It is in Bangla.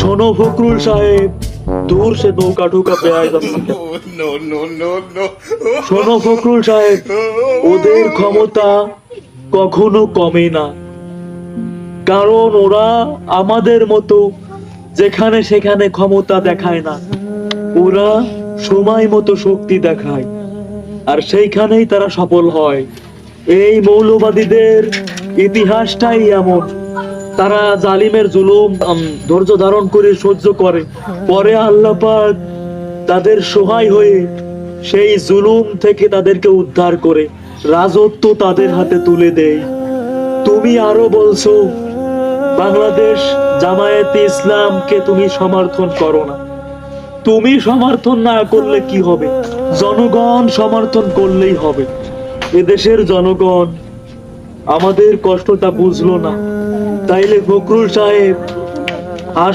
শোনো ফখরুল সাহেব, দূর সে নৌকা ঢোকা বেড়ায় যাচ্ছে কেন? শোনো ফখরুল সাহেব, ওদের ক্ষমতা কখনো কমে না, কারণ ওরা আমাদের মতো যেখানে সেখানে ক্ষমতা দেখায় না। ওরা সময় মতো শক্তি দেখায়, আর সেইখানেই তারা সফল হয়। এই মৌলবাদীদের ইতিহাসটাই এমন। তারা জালিমের জুলুম ধৈর্য ধারণ করে সহ্য করে, পরে আল্লাহ পাক তাদের সহায় হয়ে সেই জুলুম থেকে তাদেরকে উদ্ধার করে রাজত্ব তাদের হাতে তুলে দেয়। তুমি আরো বলছো বাংলাদেশ জামায়াতে ইসলামকে তুমি সমর্থন করো না। তুমি সমর্থন না করলে কি হবে? জনগণ সমর্থন করলেই হবে। এদেশের জনগণ আমাদের কষ্টটা বুঝলো না। তাইলে ফখরুল সাহেব,